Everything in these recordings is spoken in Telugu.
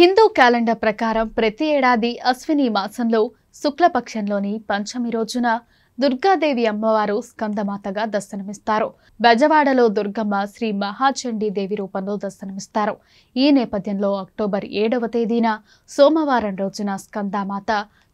హిందూ క్యాలెండర్ ప్రకారం ప్రతి ఏడాది అశ్విని మాసంలో శుక్లపక్షంలోని పంచమి రోజున దుర్గాదేవి అమ్మవారు స్కందమాతగా దర్శనమిస్తారు. బెజవాడలో దుర్గమ్మ శ్రీ మహాచండీదేవి రూపంలో దర్శనమిస్తారు. ఈ నేపథ్యంలో అక్టోబర్ 7వ తేదీన సోమవారం రోజున స్కందమాత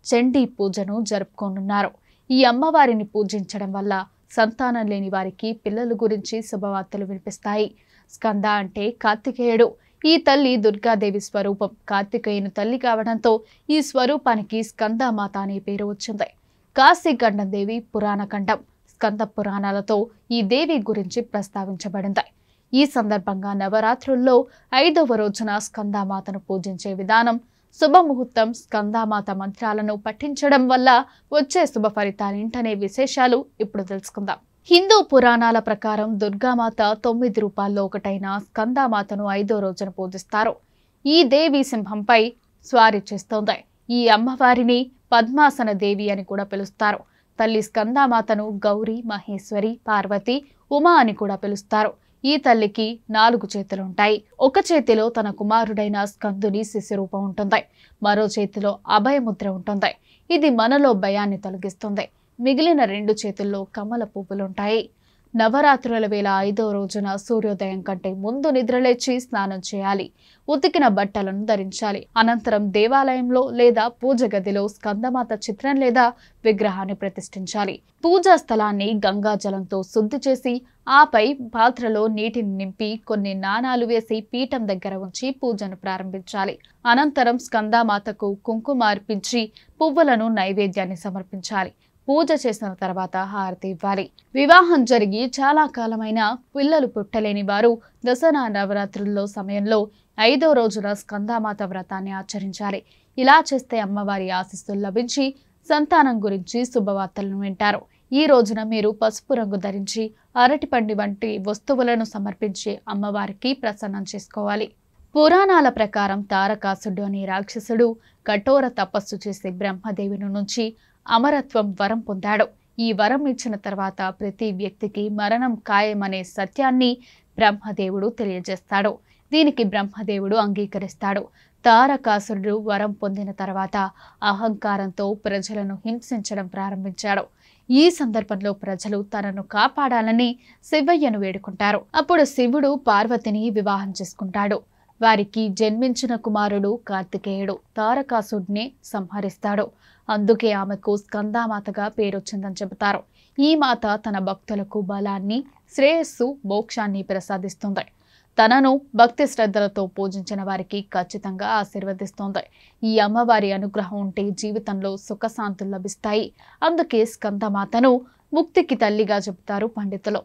చండీ పూజను జరుపుకోనున్నారు. ఈ అమ్మవారిని పూజించడం వల్ల సంతానం లేని వారికి పిల్లల గురించి శుభవార్తలు వినిపిస్తాయి. స్కంద అంటే కార్తికేయుడు. ఈ తల్లి దుర్గాదేవి స్వరూపం. కార్తికేయుని తల్లి కావడంతో ఈ స్వరూపానికి స్కందమాత అనే పేరు వచ్చింది. కాశీఖండం దేవి పురాణ ఖండం స్కంద పురాణాలతో ఈ దేవి గురించి ప్రస్తావించబడింది. ఈ సందర్భంగా నవరాత్రుల్లో 5వ రోజున స్కందమాతను పూజించే విధానం, శుభముహూర్తం, స్కందమాత మంత్రాలను పఠించడం వల్ల వచ్చే శుభ ఫలితాలేంటనే విశేషాలు ఇప్పుడు తెలుసుకుందాం. హిందూ పురాణాల ప్రకారం దుర్గామాత 9 రూపాల్లో ఒకటైన స్కందమాతను 5వ రోజున పూజిస్తారు. ఈ దేవి సింహంపై స్వారీ చేస్తోంది. ఈ అమ్మవారిని పద్మాసన దేవి అని కూడా పిలుస్తారు. తల్లి స్కందమాతను గౌరీ, మహేశ్వరి, పార్వతి, ఉమా అని కూడా పిలుస్తారు. ఈ తల్లికి 4 చేతులుంటాయి. ఒక చేతిలో తన కుమారుడైన స్కందుని శిశురూపం ఉంటుంది. మరో చేతిలో అభయముద్ర ఉంటుంది. ఇది మనలో భయాన్ని తొలగిస్తుంది. మిగిలిన 2 చేతుల్లో కమల పువ్వులుంటాయి. నవరాత్రుల వేళ 5వ రోజున సూర్యోదయం కంటే ముందు నిద్రలేచి స్నానం చేయాలి. ఉతికిన బట్టలను ధరించాలి. అనంతరం దేవాలయంలో లేదా పూజ గదిలో స్కందమాత చిత్రం లేదా విగ్రహాన్ని ప్రతిష్ఠించాలి. పూజా స్థలాన్ని గంగాజలంతో శుద్ధి చేసి ఆపై పాత్రలో నీటిని నింపి కొన్ని నాణాలు వేసి పీఠం దగ్గర ఉంచి పూజను ప్రారంభించాలి. అనంతరం స్కందమాతకు కుంకుమ అర్పించి పువ్వులను నైవేద్యాన్ని సమర్పించాలి. పూజ చేసిన తర్వాత హారతి ఇవ్వాలి. వివాహం జరిగి చాలా కాలమైన పిల్లలు పుట్టలేని వారు దసరా నవరాత్రుల్లో సమయంలో 5వ రోజున స్కందమాత వ్రతాన్ని ఆచరించాలి. ఇలా చేస్తే అమ్మవారి ఆశీస్సులు లభించి సంతానం గురించి శుభవార్తలను వింటారు. ఈ రోజున మీరు పసుపు రంగు ధరించి అరటిపండు వంటి వస్తువులను సమర్పించి అమ్మవారికి ప్రసన్నం చేసుకోవాలి. పురాణాల ప్రకారం తారకాసుడు అనే రాక్షసుడు కఠోర తపస్సు చేసి బ్రహ్మదేవుని నుంచి అమరత్వం వరం పొందాడు. ఈ వరం ఇచ్చిన తర్వాత ప్రతి వ్యక్తికి మరణం ఖాయమనే సత్యాన్ని బ్రహ్మదేవుడు తెలియజేస్తాడు. దీనికి బ్రహ్మదేవుడు అంగీకరిస్తాడు. తారకాసురుడు వరం పొందిన తర్వాత అహంకారంతో ప్రజలను హింసించడం ప్రారంభించాడు. ఈ సందర్భంలో ప్రజలు తనను కాపాడాలని శివయ్యను వేడుకుంటారు. అప్పుడు శివుడు పార్వతిని వివాహం చేసుకుంటాడు. వారికి జన్మించిన కుమారుడు కార్తికేయుడు తారకాసుడిని సంహరిస్తాడు. అందుకే ఆమెకు స్కందమాతగా పేరొచ్చిందని చెబుతారు. ఈ మాత తన భక్తులకు బలాన్ని, శ్రేయస్సు, మోక్షాన్ని ప్రసాదిస్తుంది. తనను భక్తి శ్రద్ధలతో పూజించిన వారికి ఖచ్చితంగా ఆశీర్వదిస్తోంది. ఈ అమ్మవారి అనుగ్రహం ఉంటే జీవితంలో సుఖశాంతులు లభిస్తాయి. అందుకే స్కందమాతను ముక్తికి తల్లిగా చెబుతారు పండితులు.